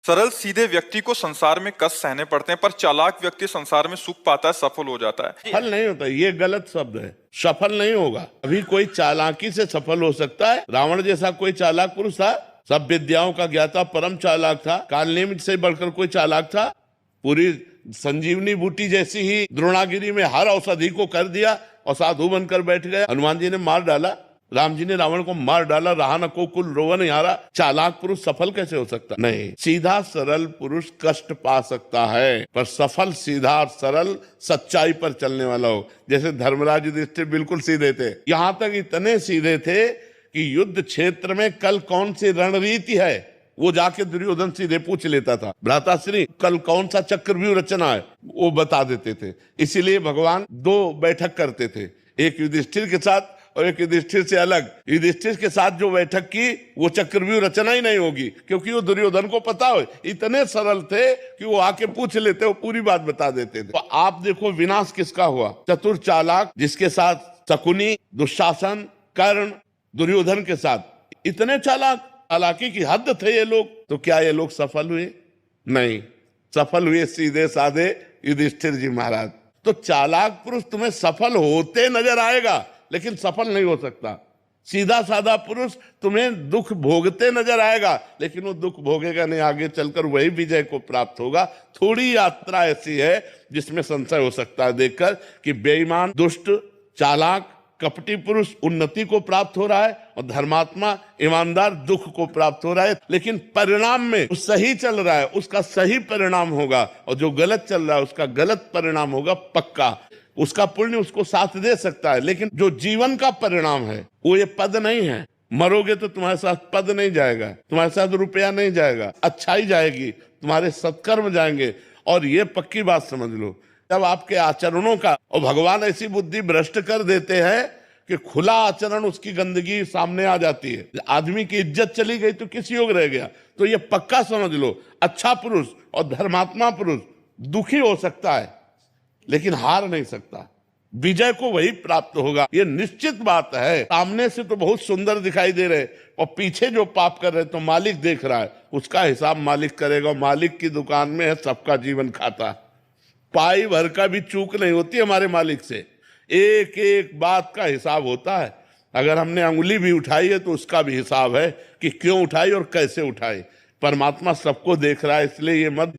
सरल सीधे व्यक्ति को संसार में कष्ट सहने पड़ते हैं, पर चालाक व्यक्ति संसार में सुख पाता है, सफल हो जाता है। सफल नहीं होता, ये गलत शब्द है। सफल नहीं होगा। अभी कोई चालाकी से सफल हो सकता है। रावण जैसा कोई चालाक पुरुष था, सब विद्याओं का ज्ञाता, परम चालाक था। कालनेमित से बढ़कर कोई चालाक था? पूरी संजीवनी बूटी जैसी ही द्रोणागिरी में हर औषधि को कर दिया और साधु बनकर बैठ गया। हनुमान जी ने मार डाला, राम जी ने रावण को मार डाला, रहा न को कुल रोवन यारा। चालाक पुरुष सफल कैसे हो सकता? नहीं, सीधा सरल पुरुष कष्ट पा सकता है, पर सफल सीधा और सरल सच्चाई पर चलने वाला हो। जैसे धर्मराज युधिष्ठिर बिल्कुल सीधे थे, यहां तक इतने सीधे थे कि युद्ध क्षेत्र में कल कौन सी रणनीति है वो जाके दुर्योधन सीधे पूछ लेता था। भ्राताश्री कल कौन सा चक्रव्यूह रचना है वो बता देते थे। इसीलिए भगवान दो बैठक करते थे, एक युधिष्ठिर के साथ और एक युधिष्ठिर से अलग। युधिष्ठिर के साथ जो बैठक की वो चक्रव्यूह रचना ही नहीं होगी, क्योंकि वो दुर्योधन को पता हो। इतने सरल थे कि वो आके पूछ लेते, वो पूरी बात बता देते थे। तो आप देखो विनाश किसका हुआ? चतुर चालाक, जिसके साथ शकुनी, दुशासन, कर्ण, दुर्योधन के साथ इतने चालाक, चालाकी की हद थे ये लोग। तो क्या ये लोग सफल हुए? नहीं, सफल हुए सीधे साधे युधिष्ठिर जी महाराज। तो चालाक पुरुष तुम्हें सफल होते नजर आएगा, लेकिन सफल नहीं हो सकता। सीधा साधा पुरुष तुम्हें दुख भोगते नजर आएगा, लेकिन वो दुख भोगेगा नहीं, आगे चलकर वही विजय को प्राप्त होगा। थोड़ी यात्रा ऐसी है जिसमें संशय हो सकता है देखकर कि बेईमान, दुष्ट, चालाक, कपटी पुरुष उन्नति को प्राप्त हो रहा है और धर्मात्मा, ईमानदार दुख को प्राप्त हो रहा है। लेकिन परिणाम में सही चल रहा है, उसका सही परिणाम होगा, और जो गलत चल रहा है उसका गलत परिणाम होगा पक्का। उसका पुण्य उसको साथ दे सकता है, लेकिन जो जीवन का परिणाम है वो ये पद नहीं है। मरोगे तो तुम्हारे साथ पद नहीं जाएगा, तुम्हारे साथ रुपया नहीं जाएगा, अच्छाई जाएगी, तुम्हारे सत्कर्म जाएंगे। और ये पक्की बात समझ लो, जब आपके आचरणों का, और भगवान ऐसी बुद्धि भ्रष्ट कर देते हैं कि खुला आचरण उसकी गंदगी सामने आ जाती है। आदमी की इज्जत चली गई तो किस योग रह गया? तो ये पक्का समझ लो, अच्छा पुरुष और धर्मात्मा पुरुष दुखी हो सकता है लेकिन हार नहीं सकता। विजय को वही प्राप्त होगा, ये निश्चित बात है। सामने से तो बहुत सुंदर दिखाई दे रहे और पीछे जो पाप कर रहे तो मालिक देख रहा है, उसका हिसाब मालिक करेगा। मालिक की दुकान में है सबका जीवन खाता, पाई भर का भी चूक नहीं होती हमारे मालिक से। एक एक बात का हिसाब होता है। अगर हमने अंगुली भी उठाई है तो उसका भी हिसाब है कि क्यों उठाई और कैसे उठाई। परमात्मा सबको देख रहा है, इसलिए ये मत